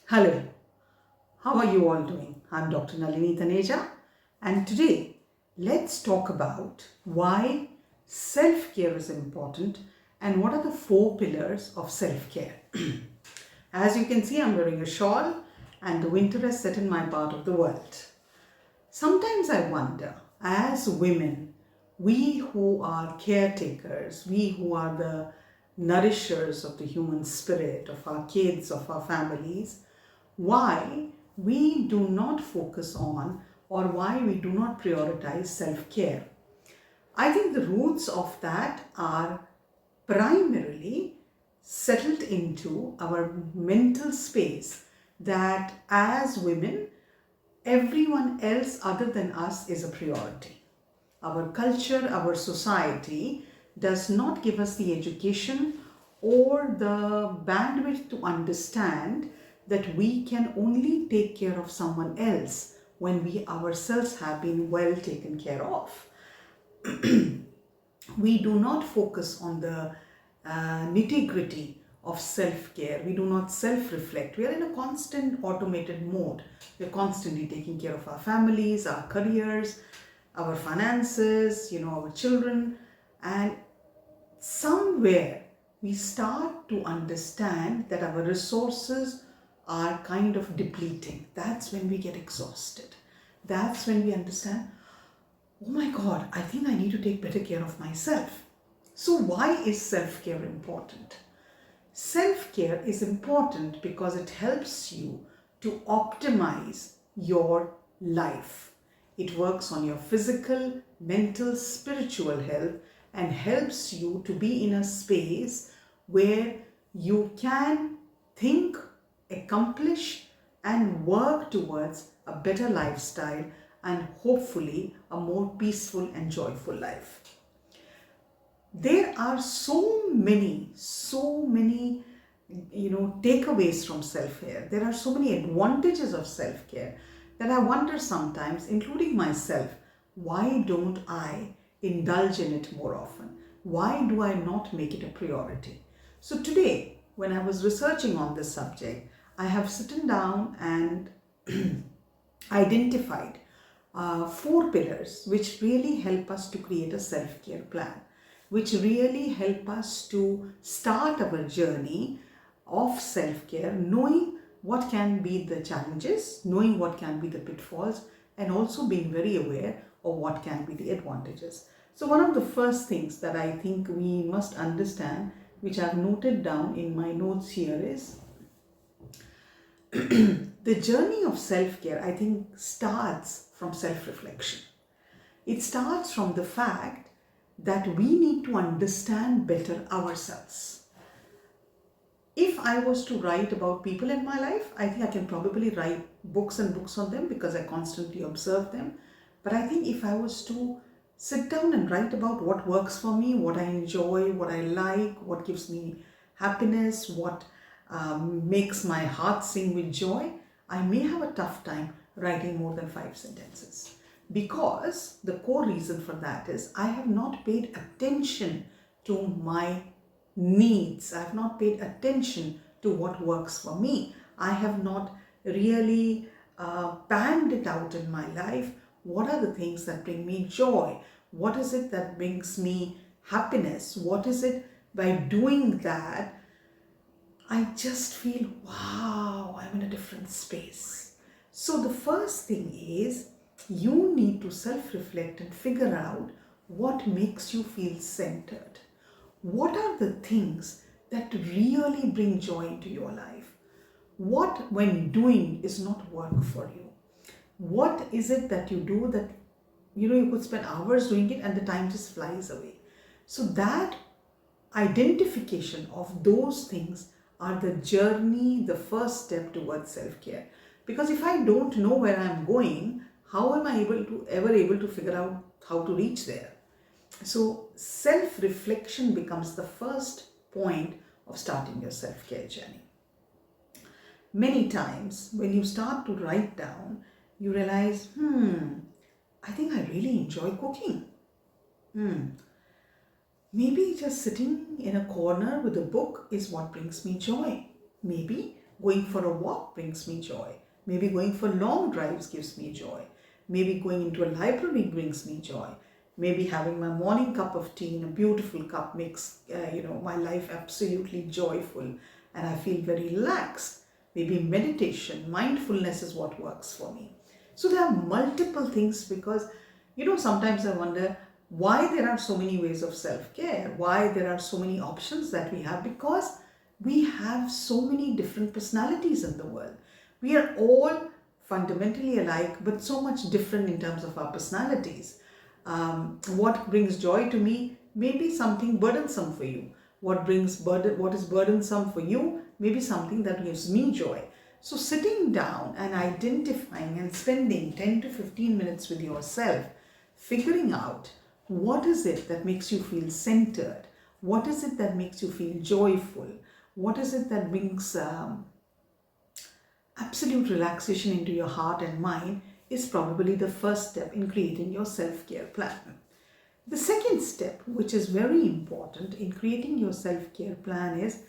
Hello, how are you all doing? I'm Dr. Nalini Taneja, and today let's talk about why self care is important and what are the four pillars of self care. As you can see, I'm wearing a shawl, and the winter has set in my part of the world. Sometimes I wonder, as women, we who are caretakers, we who are the nourishers of the human spirit, of our kids, of our families, why we do not focus on or why we do not prioritize self care. I think the roots of that are primarily settled into our mental space that as women, everyone else other than us is a priority. Our culture, our society does not give us the education or the bandwidth to understand that we can only take care of someone else when we ourselves have been well taken care of. We do not focus on the nitty gritty of self care. We do not self reflect. We are in a constant automated mode. We're constantly taking care of our families, our careers, our finances, our children, and somewhere we start to understand that our resources are kind of depleting. That's when we get exhausted. That's when we understand, oh my God, I think I need to take better care of myself. So, why is self care important? Self care is important because it helps you to optimize your life. It works on your physical, mental, spiritual health and helps you to be in a space where you can think, accomplish, and work towards a better lifestyle and hopefully a more peaceful and joyful life. There are so many takeaways from self-care. There are so many advantages of self-care that I wonder sometimes, including myself, why don't I indulge in it more often? Why do I not make it a priority? So today, when I was researching on this subject, I have sitting down and identified four pillars which really help us to create a self-care plan, which really help us to start our journey of self-care, knowing what can be the challenges, knowing what can be the pitfalls, and also being very aware of what can be the advantages. So one of the first things that I think we must understand, which I've noted down in my notes here, is the journey of self-care, I think, starts from self-reflection. It starts from the fact that we need to understand better ourselves. If I was to write about people in my life, I think I can probably write books and books on them because I constantly observe them. But I think if I was to sit down and write about what works for me, what I enjoy, what I like, what gives me happiness, what makes my heart sing with joy, I may have a tough time writing more than 5 sentences. Because the core reason for that is I have not paid attention to my needs. I have not paid attention to what works for me. I have not really panned it out in my life. What are the things that bring me joy? What is it that brings me happiness? What is it by doing that I just feel, wow, I'm in a different space. So the first thing is you need to self-reflect and figure out what makes you feel centered. What are the things that really bring joy into your life? What, when doing, is not work for you? What is it that you do that, you could spend hours doing it and the time just flies away? So that identification of those things are the journey, the first step towards self-care. Because if I don't know where I'm going, how am I ever able to figure out how to reach there? So self-reflection becomes the first point of starting your self-care journey. Many times when you start to write down, you realize, I think I really enjoy cooking. Maybe just sitting in a corner with a book is what brings me joy. Maybe Going for a walk brings me joy. Maybe going for long drives gives me joy. Maybe going into a library brings me joy. Maybe having my morning cup of tea in a beautiful cup makes my life absolutely joyful, and I feel very relaxed. Maybe meditation, mindfulness is what works for me. So there are multiple things, because sometimes I wonder why there are so many ways of self-care, why there are so many options that we have, because we have so many different personalities in the world. We are all fundamentally alike, but so much different in terms of our personalities. What brings joy to me may be something burdensome for you. What is burdensome for you may be something that gives me joy. So sitting down and identifying and spending 10 to 15 minutes with yourself, figuring out what is it that makes you feel centered, what is it that makes you feel joyful, what is it that brings absolute relaxation into your heart and mind, is probably the first step in creating your self-care plan. The second step, which is very important in creating your self-care plan, is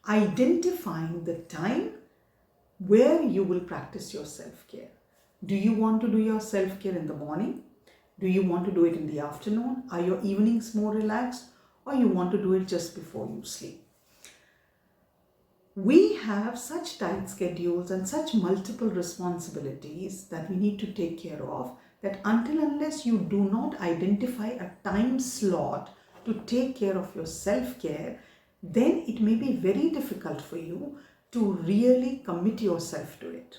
identifying the time where you will practice your self-care. Do you want to do your self-care in the morning? Do you want to do it in the afternoon? Are your evenings more relaxed? Or you want to do it just before you sleep? We have such tight schedules and such multiple responsibilities that we need to take care of, that unless you do not identify a time slot to take care of your self-care, then it may be very difficult for you to really commit yourself to it.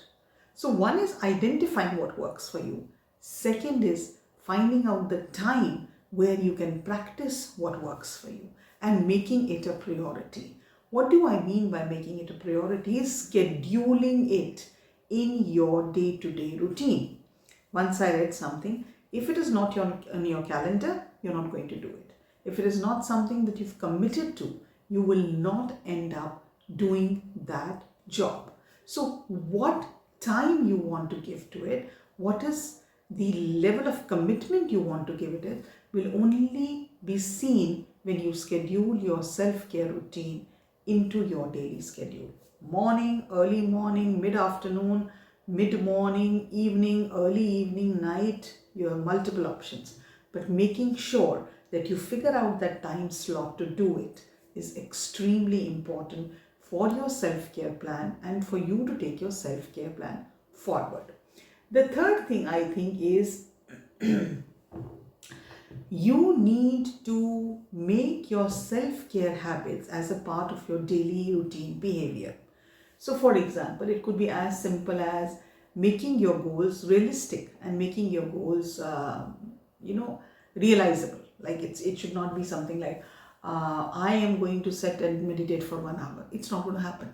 So one is identifying what works for you. Second is finding out the time where you can practice what works for you and making it a priority. What do I mean by making it a priority? Is scheduling it in your day-to-day routine. Once I read something, if it is not on your calendar, you're not going to do it. If it is not something that you've committed to, you will not end up doing that job. So what time you want to give to it, what is the level of commitment you want to give it, will only be seen when you schedule your self-care routine into your daily schedule. Morning, early morning, mid-afternoon, mid-morning, evening, early evening, night, you have multiple options. But making sure that you figure out that time slot to do it is extremely important for your self-care plan and for you to take your self-care plan forward. The third thing I think is you need to make your self-care habits as a part of your daily routine behavior. So for example, it could be as simple as making your goals realistic and making your goals, realizable. Like it should not be something like, I am going to sit and meditate for 1 hour. It's not going to happen.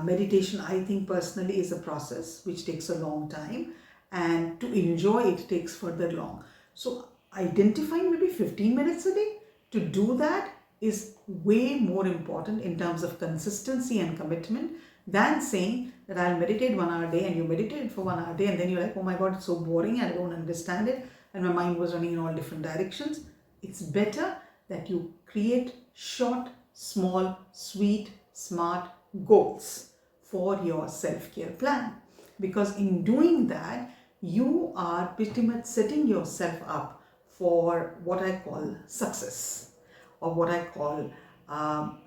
Meditation, I think personally, is a process which takes a long time, and to enjoy it takes further long. So identifying maybe 15 minutes a day to do that is way more important in terms of consistency and commitment than saying that I'll meditate 1 hour a day, and you meditated for 1 hour a day and then you're like, oh my God, it's so boring and I don't understand it and my mind was running in all different directions. It's better that you create short, small, sweet, smart goals for your self-care plan, because in doing that you are pretty much setting yourself up for what I call success, or what I call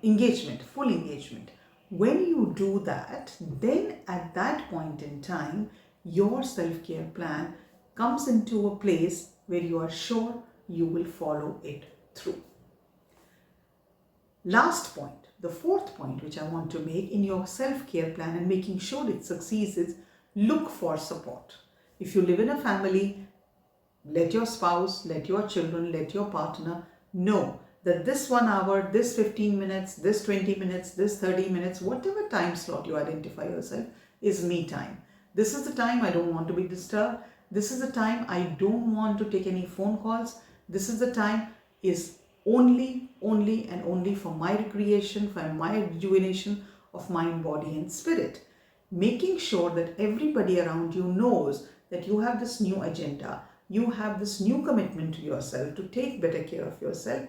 engagement, full engagement. When you do that, then at that point in time your self-care plan comes into a place where you are sure you will follow it through. Last point, the fourth point which I want to make in your self-care plan and making sure it succeeds is look for support. If you live in a family, let your spouse, let your children, let your partner know that this 1 hour, this 15 minutes, this 20 minutes, this 30 minutes, whatever time slot you identify yourself, is me time. This is the time I don't want to be disturbed. This is the time I don't want to take any phone calls. This is the time is only and only for my recreation, for my rejuvenation of mind, body and spirit. Making sure that everybody around you knows that you have this new agenda, you have this new commitment to yourself to take better care of yourself.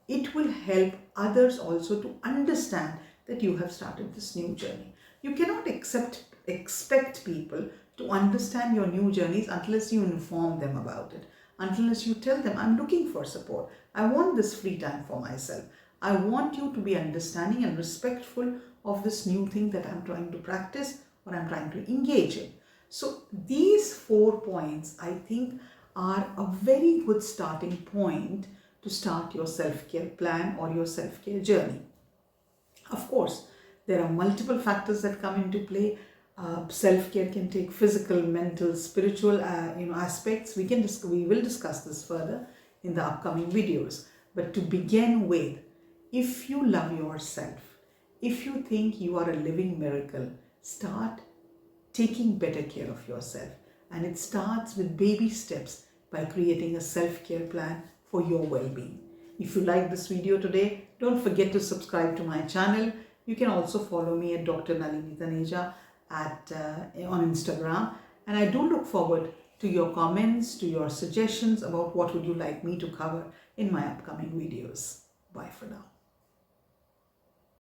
It will help others also to understand that you have started this new journey. You cannot expect people to understand your new journeys unless you inform them about it, unless you tell them, I'm looking for support. I want this free time for myself. I want you to be understanding and respectful of this new thing that I'm trying to practice or I'm trying to engage in. So these 4 points, I think, are a very good starting point to start your self-care plan or your self-care journey. Of course, there are multiple factors that come into play. Self-care can take physical, mental, spiritual, aspects. We will discuss this further in the upcoming videos. But to begin with, if you love yourself, if you think you are a living miracle, start taking better care of yourself. And it starts with baby steps by creating a self-care plan for your well-being. If you like this video today, don't forget to subscribe to my channel. You can also follow me at Dr. Nalini Taneja on Instagram. And I do look forward to your comments, to your suggestions about what would you like me to cover in my upcoming videos. Bye for now.